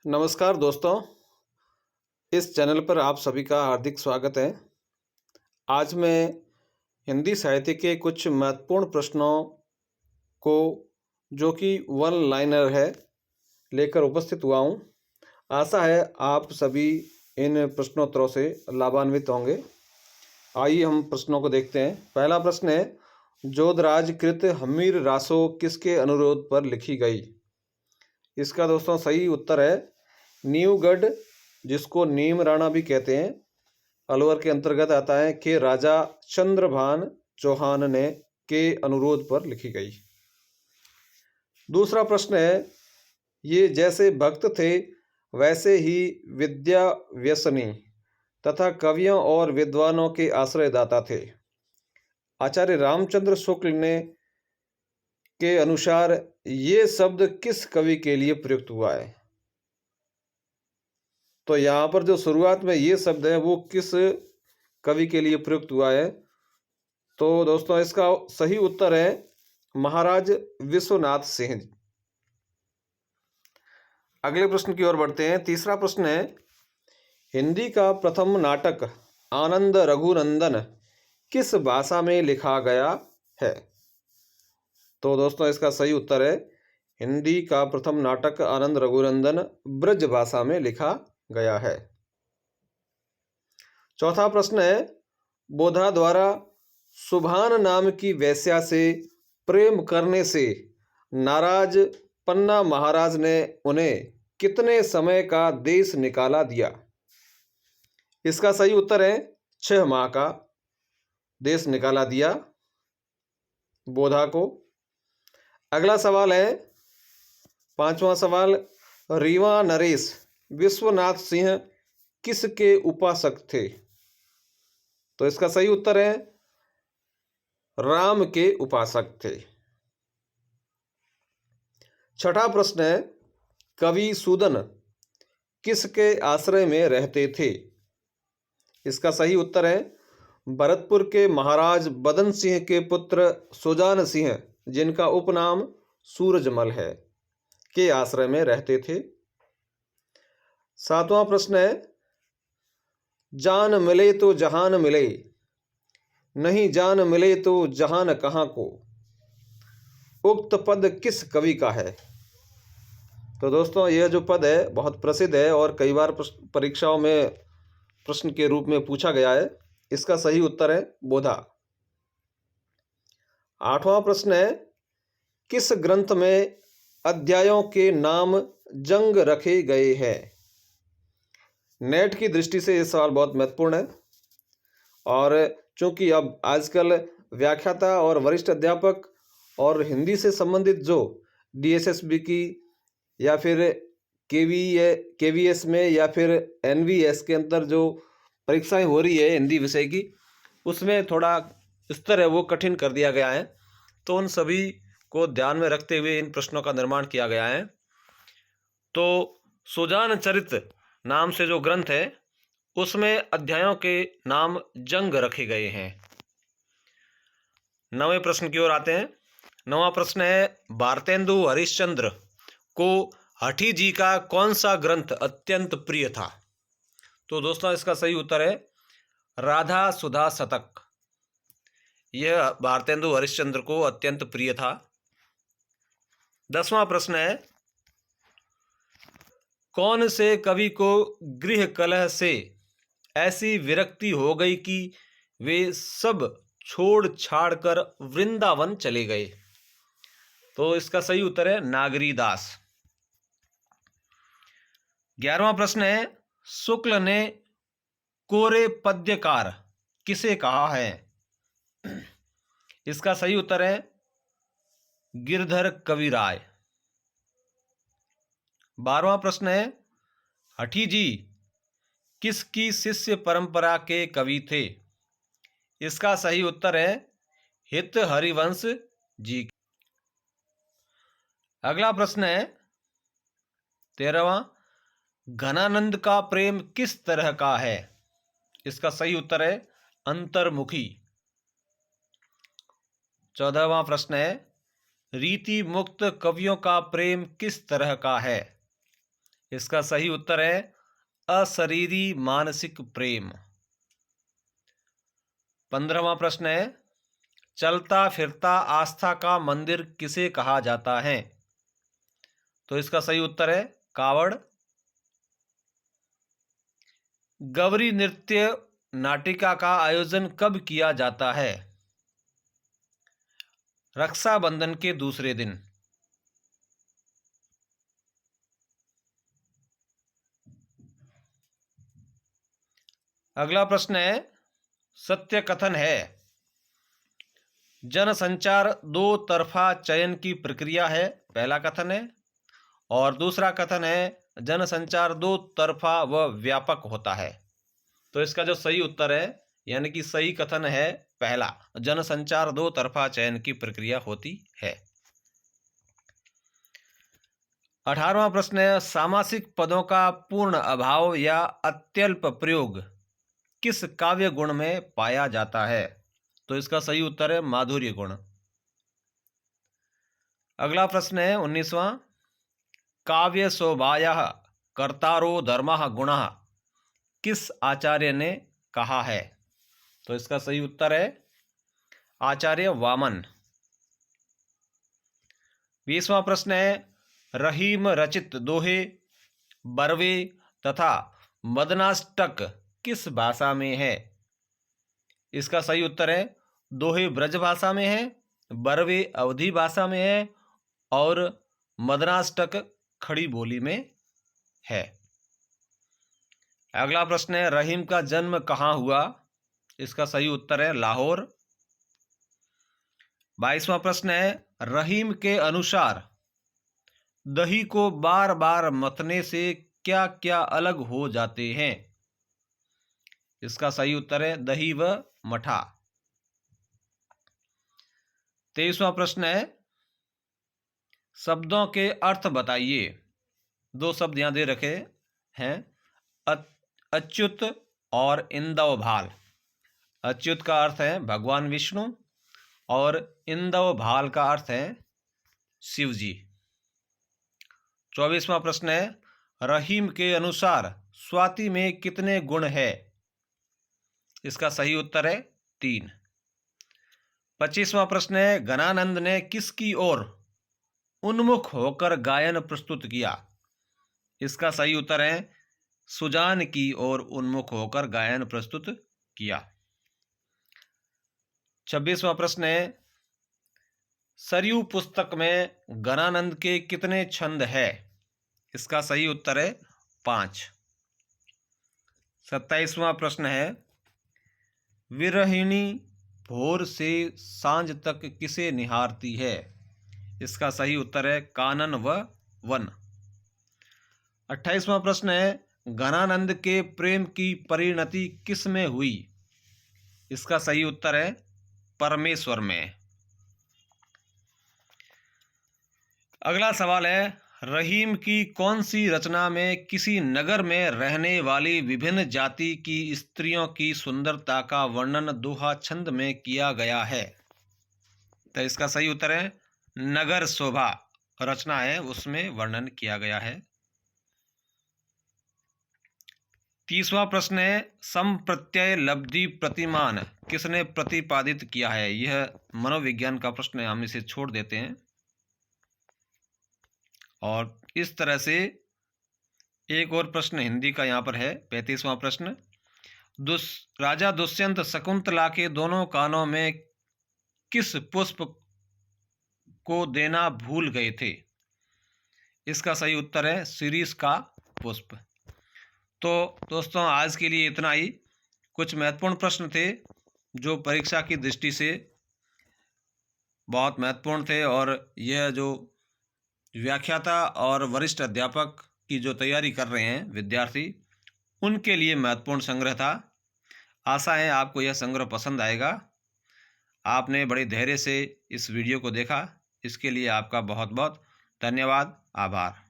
नमस्कार दोस्तों, इस चैनल पर आप सभी का हार्दिक स्वागत है। आज मैं हिंदी साहित्य के कुछ महत्वपूर्ण प्रश्नों को जो कि वन लाइनर है लेकर उपस्थित हुआ हूँ। आशा है आप सभी इन प्रश्नोत्तरों से लाभान्वित होंगे। आइए हम प्रश्नों को देखते हैं। पहला प्रश्न है, जोधराज कृत हम्मीर रासो किसके अनुरोध पर लिखी गई? इसका दोस्तों सही उत्तर है नीवगढ़, जिसको नीम राणा भी कहते हैं, अलवर के अंतर्गत आता है, कि राजा चंद्रभान चौहान ने के अनुरोध पर लिखी गई। दूसरा प्रश्न है, ये जैसे भक्त थे वैसे ही विद्या व्यसनी तथा कवियों और विद्वानों के आश्रयदाता थे। आचार्य रामचंद्र शुक्ल ने के अनुसार ये शब्द किस कवि के लिए प्रयुक्त हुआ है? तो यहाँ पर जो शुरुआत में ये शब्द है वो किस कवि के लिए प्रयुक्त हुआ है? तो दोस्तों इसका सही उत्तर है महाराज विश्वनाथ सिंह। अगले प्रश्न की ओर बढ़ते हैं। तीसरा प्रश्न है, हिंदी का प्रथम नाटक आनंद रघुनंदन किस भाषा में लिखा गया है? तो दोस्तों इसका सही उत्तर है हिंदी का प्रथम नाटक आनंद रघुनंदन ब्रज भाषा में लिखा गया है। चौथा प्रश्न है, बोधा द्वारा सुभान नाम की वेश्या से प्रेम करने से नाराज पन्ना महाराज ने उन्हें कितने समय का देश निकाला दिया? इसका सही उत्तर है 6 माह का देश निकाला दिया बोधा को। अगला सवाल है, पांचवा सवाल, रीवा नरेश विश्वनाथ सिंह किसके उपासक थे? तो इसका सही उत्तर है राम के उपासक थे। छठा प्रश्न है, कवि सूदन किसके आश्रय में रहते थे? इसका सही उत्तर है भरतपुर के महाराज बदन सिंह के पुत्र सुजान सिंह, जिनका उपनाम सूरजमल है, के आश्रय में रहते थे। सातवां प्रश्न है, जान मिले तो जहान मिले, नहीं जान मिले तो जहान कहाँ को, उक्त पद किस कवि का है? तो दोस्तों यह जो पद है बहुत प्रसिद्ध है और कई बार परीक्षाओं में प्रश्न के रूप में पूछा गया है। इसका सही उत्तर है बोधा। आठवां प्रश्न है, किस ग्रंथ में अध्यायों के नाम जंग रखे गए हैं? नेट की दृष्टि से यह सवाल बहुत महत्वपूर्ण है और चूंकि अब आजकल व्याख्याता और वरिष्ठ अध्यापक और हिंदी से संबंधित जो डीएसएसबी की या फिर केवीएस में या फिर एनवीएस के अंदर जो परीक्षाएं हो रही है हिंदी विषय की, उसमें थोड़ा स्तर है वो कठिन कर दिया गया है। तो उन सभी को ध्यान में रखते हुए इन प्रश्नों का निर्माण किया गया है। तो सुजान चरित नाम से जो ग्रंथ है उसमें अध्यायों के नाम जंग रखे गए हैं। 9वें प्रश्न की ओर आते हैं। 9वां प्रश्न है, भारतेंदु हरिश्चंद्र को हठी जी का कौन सा ग्रंथ अत्यंत प्रिय था? तो दोस्तों इसका सही उत्तर है राधा सुधा शतक। यह भारतेंदु हरिश्चंद्र को अत्यंत प्रिय था। 10वां प्रश्न है, कौन से कवि को गृह कलह से ऐसी विरक्ति हो गई कि वे सब छोड़ छाड़ कर वृंदावन चले गए? तो इसका सही उत्तर है नागरीदास। 11वां प्रश्न है, शुक्ल ने कोरे पद्यकार किसे कहा है? इसका सही उत्तर है गिरधर कविराय। 12वां प्रश्न है, हठी जी किसकी शिष्य परंपरा के कवि थे? इसका सही उत्तर है हित हरिवंश जी। अगला प्रश्न है 13वां, घनानंद का प्रेम किस तरह का है? इसका सही उत्तर है अंतर्मुखी। 14वां प्रश्न है, रीति मुक्त कवियों का प्रेम किस तरह का है? इसका सही उत्तर है अशरीरी मानसिक प्रेम। 15वां प्रश्न है, चलता फिरता आस्था का मंदिर किसे कहा जाता है? तो इसका सही उत्तर है कावड़। गौरी नृत्य नाटिका का आयोजन कब किया जाता है? रक्षाबंधन के दूसरे दिन। अगला प्रश्न है, सत्य कथन है जनसंचार दो तरफा चयन की प्रक्रिया है, पहला कथन है। और दूसरा कथन है जनसंचार दो तरफा व व्यापक होता है। तो इसका जो सही उत्तर है यानी कि सही कथन है पहला, जनसंचार दो तरफा चयन की प्रक्रिया होती है। 18वां प्रश्न है, सामासिक पदों का पूर्ण अभाव या अत्यल्प प्रयोग किस काव्य गुण में पाया जाता है? तो इसका सही उत्तर है माधुर्य गुण। अगला प्रश्न है 19वां, काव्य शोभायाः कर्तारो धर्मः गुणः किस आचार्य ने कहा है? तो इसका सही उत्तर है आचार्य वामन। 20वां प्रश्न है, रहीम रचित दोहे, बरवे तथा मदनाष्टक किस भाषा में है? इसका सही उत्तर है दोहे ब्रज भाषा में है, बरवे अवधी भाषा में है और मदनाष्टक खड़ी बोली में है। अगला प्रश्न है, रहीम का जन्म कहाँ हुआ? इसका सही उत्तर है लाहौर। 22वां प्रश्न है, रहीम के अनुसार दही को बार बार मथने से क्या क्या अलग हो जाते हैं? इसका सही उत्तर है दही व मठा। 23वां प्रश्न है, शब्दों के अर्थ बताइए। दो शब्द यहां दे रखे हैं, अच्युत और इंदव भाल। अच्युत का अर्थ है भगवान विष्णु और इंदव भाल का अर्थ है शिव जी। 24वां प्रश्न है, रहीम के अनुसार स्वाति में कितने गुण है? इसका सही उत्तर है 3। 25वां प्रश्न है, घनानंद ने किसकी ओर उन्मुख होकर गायन प्रस्तुत किया? इसका सही उत्तर है सुजान की ओर उन्मुख होकर गायन प्रस्तुत किया। 26वां प्रश्न है, सरयू पुस्तक में घनानंद के कितने छंद है? इसका सही उत्तर है 5। 27वां प्रश्न है, विरहिणी भोर से सांझ तक किसे निहारती है? इसका सही उत्तर है कानन व वन। 28वां प्रश्न है, घनानंद के प्रेम की परिणति किस में हुई? इसका सही उत्तर है परमेश्वर में। अगला सवाल है, रहीम की कौन सी रचना में किसी नगर में रहने वाली विभिन्न जाति की स्त्रियों की सुंदरता का वर्णन दोहा छंद में किया गया है? तो इसका सही उत्तर है नगर शोभा रचना है, उसमें वर्णन किया गया है। 30वां प्रश्न है, संप्रत्यय लब्धि प्रतिमान किसने प्रतिपादित किया है? यह मनोविज्ञान का प्रश्न है, हम इसे छोड़ देते हैं। और इस तरह से एक और प्रश्न हिंदी का यहाँ पर है 35वां प्रश्न, राजा दुष्यंत शकुंतला के दोनों कानों में किस पुष्प को देना भूल गए थे? इसका सही उत्तर है शिरीष का पुष्प। तो दोस्तों आज के लिए इतना ही। कुछ महत्वपूर्ण प्रश्न थे जो परीक्षा की दृष्टि से बहुत महत्वपूर्ण थे और यह जो व्याख्याता और वरिष्ठ अध्यापक की जो तैयारी कर रहे हैं विद्यार्थी, उनके लिए महत्वपूर्ण संग्रह था। आशा है आपको यह संग्रह पसंद आएगा। आपने बड़े धैर्य से इस वीडियो को देखा, इसके लिए आपका बहुत बहुत धन्यवाद, आभार।